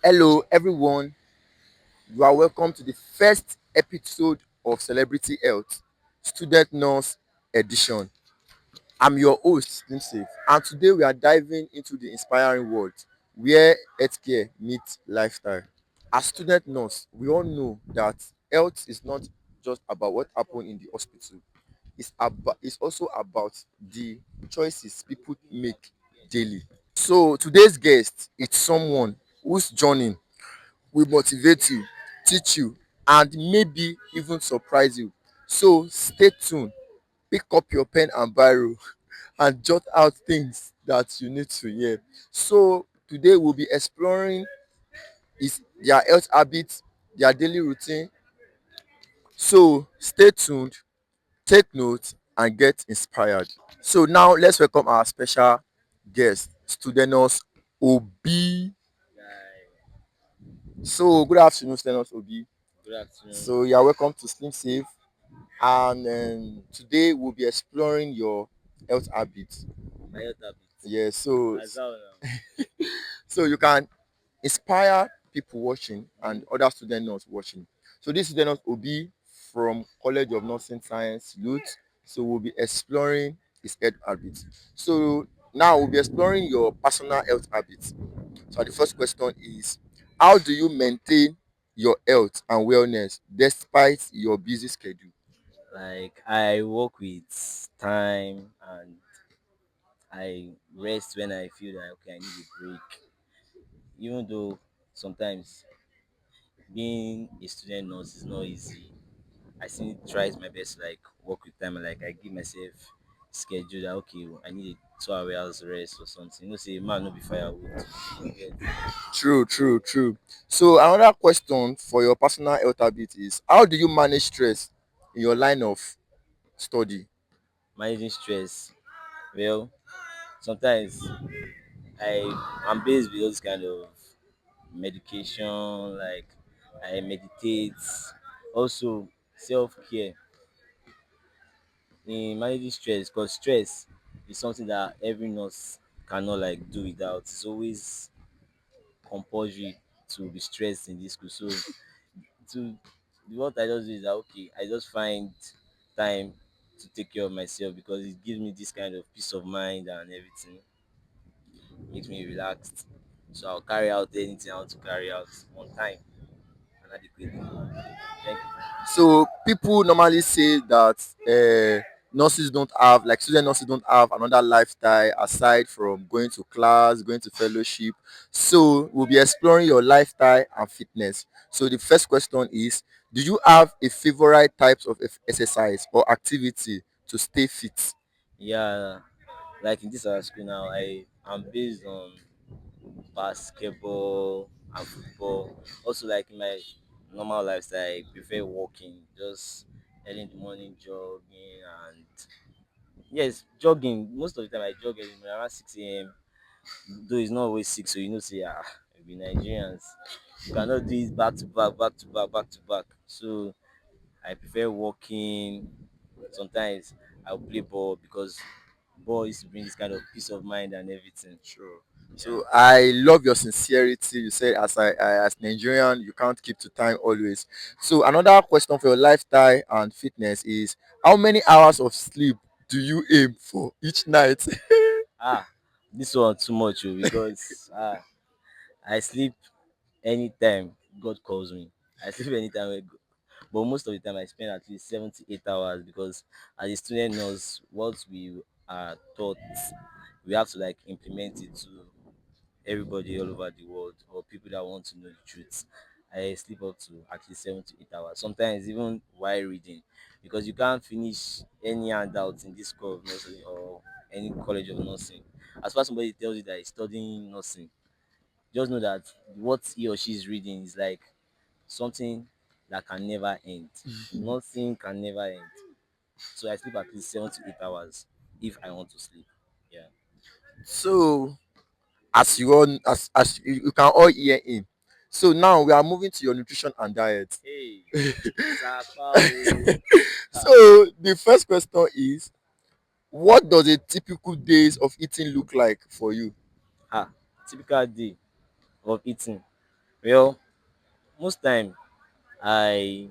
Hello, everyone. You are welcome to the first episode of Celebrity Health Student Nurse Edition. I'm your host, Slimsafe, and today we are diving into the inspiring world where healthcare meets lifestyle. As student nurse, we all know that health is not just about what happened in the hospital. It's also about the choices people make daily. So today's guest is someone whose journey will motivate you, teach you, and maybe even surprise you. So stay tuned, pick up your pen and biro, and jot out things that you need to hear. So today we'll be exploring their health habits, their daily routine. So stay tuned, take notes, and get inspired. So now let's welcome our special guest, Studenus Obi. So good afternoon, Studenus Obi. Good afternoon. So you are welcome to Slim Safe, and today we'll be exploring your health habits. My health habits. Yeah, so As well now. you can inspire people watching and other students not watching. So this student will be from College of Nursing Science, Youth. So we'll be exploring his health habits. So now we'll be exploring your personal health habits. So the first question is, how do you maintain your health and wellness despite your busy schedule? Like I work with time and I rest when I feel that okay I need a break. Even though sometimes being a student nurse is not easy. I still tries my best to like work with time and like I give myself schedule that okay I need a 2 hours rest or something. You know say man no be firewood. You get True, true, true. So another question for your personal health habit is, how do you manage stress in your line of study? managing stress. Well, sometimes I'm based with those kind of medication, like I meditate. Also, self care in managing stress, because stress is something that every nurse cannot like do without. It's always compulsory to be stressed in this school. So, to what I just do is that okay, I just find time to take care of myself because it gives me this kind of peace of mind and everything makes me relaxed. So I'll carry out anything I want to carry out on time and adequately. Thank you. So people normally say that nurses don't have, like student nurses don't have another lifestyle aside from going to class, going to fellowship. So we'll be exploring your lifestyle and fitness. So the first question is, do you have a favorite types of exercise or activity to stay fit? Yeah, like in this our school now, I'm based on basketball and football. Also, like in my normal lifestyle, I prefer walking, just early in the morning jogging and yes, jogging. Most of the time, I jog early in the morning around 6 a.m. Though it's not always 6, so you know, say we Nigerians, you cannot do it back to back, back to back, back to back. So I prefer walking. Sometimes I'll play ball because ball used to bring this kind of peace of mind and everything. Sure. Yeah. So I love your sincerity. You said as Nigerian, you can't keep to time always. So another question for your lifestyle and fitness is, how many hours of sleep do you aim for each night? Ah, this one too much because I sleep anytime God calls me. I sleep anytime, but most of the time I spend at least 7 to 8 hours because as a student nurse, what we are taught, we have to like implement it to everybody all over the world or people that want to know the truth. I sleep up to at least 7 to 8 hours. Sometimes even while reading, because you can't finish any handout in this school of nursing or any college of nursing. As far as somebody tells you that he's studying nursing, just know that what he or she is reading is like something that can never end. Nothing can never end. So I sleep at least 7 to 8 hours if I want to sleep. Yeah. So as you all as you can all hear in. So now we are moving to your nutrition and diet. Hey, Sapa. So the first question is, what does a typical days of eating look like for you? Ah, typical day of eating. Well, most time I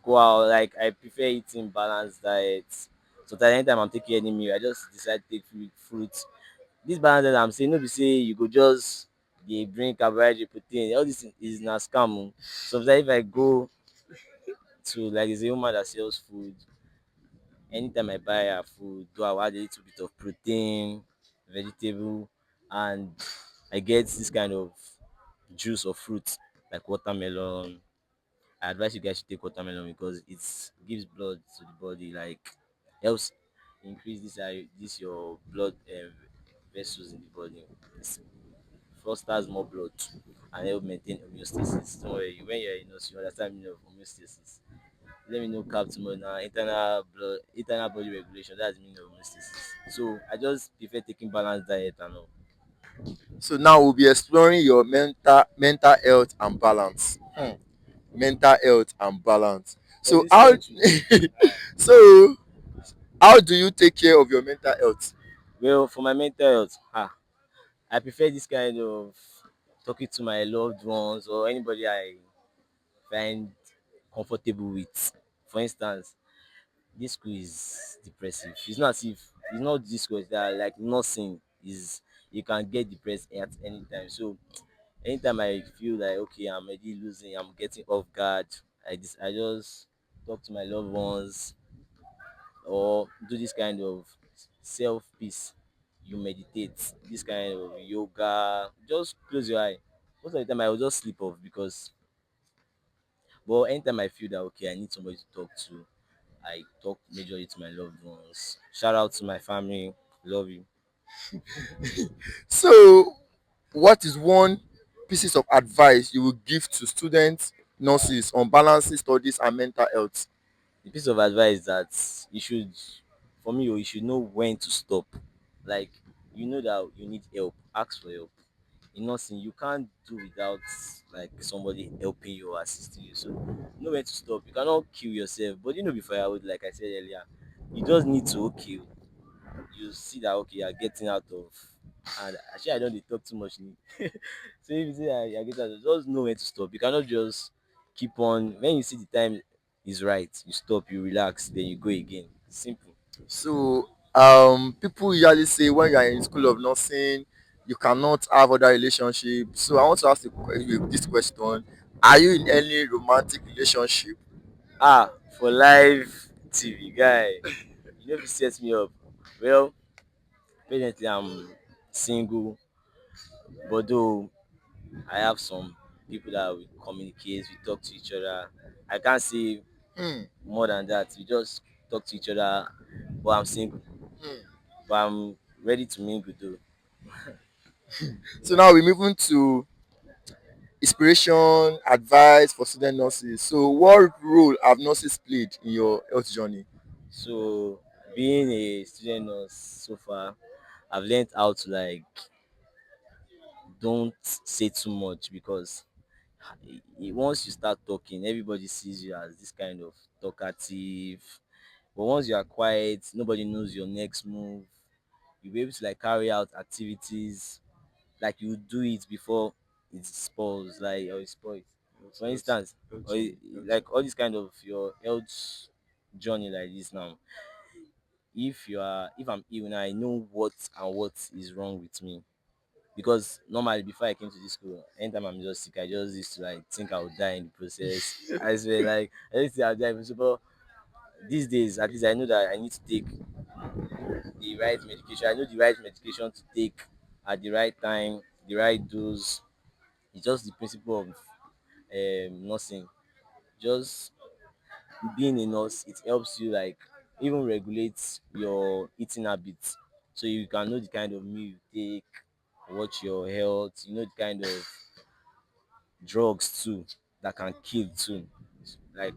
go out, like I prefer eating balanced diet. So that anytime I'm taking any meal, I just decide to take fruit. This balanced diet I'm saying, no be say you go just dey bring carbohydrate, protein. All this is na scam o. Sometimes if I go to, like, there's a woman that sells food, anytime I buy her food, do I add a little bit of protein, vegetable, and I get this kind of juice or fruit like watermelon. I advise you guys to take watermelon because it gives blood to the body, like helps increase this your blood vessels in the body. It fosters more blood and help maintain homeostasis. Don't worry, when you're in nurse, you understand the meaning of homeostasis. Let me know cap tomorrow now. Internal body regulation. That's the meaning of homeostasis. So I just prefer taking balanced diet and all. So now we'll be exploring your mental health and balance. Mental health and balance. For So this how country, so how do you take care of your mental health? well, for my mental health, I prefer this kind of talking to my loved ones or anybody I find comfortable with. For instance, this school is depressive. It's not as if it's not this school that like nursing is, you can get depressed at any time. So anytime I feel like okay, I'm already losing, I'm getting off guard, I just talk to my loved ones or do this kind of self peace. You meditate, this kind of yoga, just close your eye. Most of the time I will just sleep off because, but anytime I feel that okay, I need somebody to talk to, I talk majorly to my loved ones. Shout out to my family. Love you. So what is one pieces of advice you would give to students, nurses on balancing studies and mental health? The piece of advice that you should, for me, you should know when to stop. Like, you know that you need help, ask for help. In nursing, you can't do without like somebody helping you or assisting you. So know when to stop. You cannot kill yourself. But you know, before I would, like I said earlier, you just need to okay. You see that okay, you're getting out of, and actually I don't dey talk too much ni. So if you say you're getting out of, just know when to stop. You cannot just keep on, when you see the time is right, you stop, you relax, then you go again. Simple. So people usually say when you are in school of nursing, you cannot have other relationships. So I want to ask you this question: are you in any romantic relationship? For live TV guy, you know if you set me up. Well, presently I'm single, but though I have some people that we communicate, we talk to each other. I can't say Hmm. more than that. We just talk to each other, but I'm single. But I'm ready to mingle though. So now we're moving to inspiration, advice for student nurses. So what role have nurses played in your health journey? So being a student nurse so far, I've learned how to like don't say too much because once you start talking, everybody sees you as this kind of talkative. But once you are quiet, nobody knows your next move. You'll be able to like carry out activities like you do it before it spoils, like or it spoils. For instance, or like all this kind of your health journey like this now. If I'm ill now, I know what and what is wrong with me. Because normally before I came to this school, anytime I'm just sick, I just used to like think I would die in the process. I swear, like I used to think I'll die in the process. But these days, at least I know that I need to take the right medication. I know the right medication to take at the right time, the right dose. It's just the principle of nursing. Just being a nurse, it helps you like even regulate your eating habits, so you can know the kind of meal you take, watch your health. You know the kind of drugs too that can kill too. Like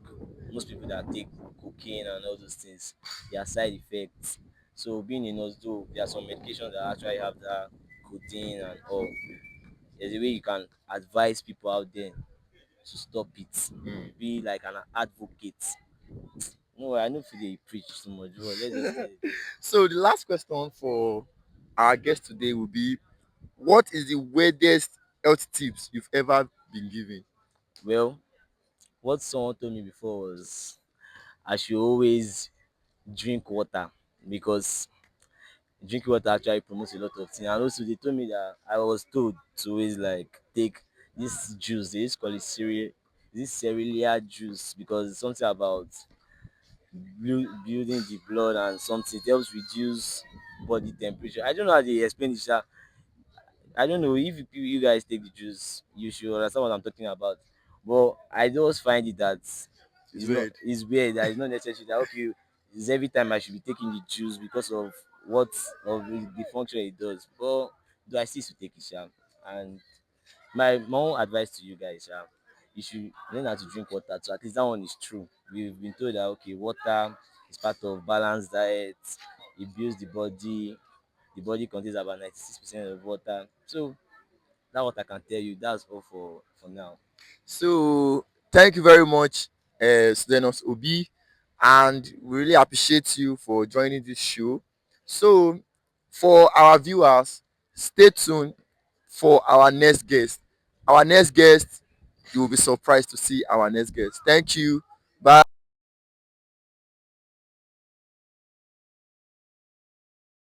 most people that take cocaine and all those things, their side effects. So being a nurse, though there are some medications that actually have that codeine and all. There's a way you can advise people out there to stop it. Be like an advocate. No, I know if they preach too much, but let's just let it go. So the last question for our guest today will be: what is the weirdest health tips you've ever been given? Well, what someone told me before was I should always drink water because drinking water actually promotes a lot of things. And also they told me that I was told to always like take this juice. They used to call it cereal juice because it's something about building the blood and something. It helps reduce body temperature. I don't know how they explain it. Sha. I don't know if you guys take the juice, you should understand what I'm talking about. But I just find it that It's not weird. it's weird that it's not necessary that okay, it's every time I should be taking the juice because of what of the function it does. But do I still should take it, sha? And my own advice to you guys, you should learn how to drink water. So at least that one is true. We've been told that okay, water is part of balanced diet. It builds the body. The body contains about 96% of water. So that's what I can tell you. That's all for now. So thank you very much, Stenos Obi, and we really appreciate you for joining this show. So for our viewers, stay tuned for our next guest. Our next guest, you will be surprised to see our next guest. Thank you.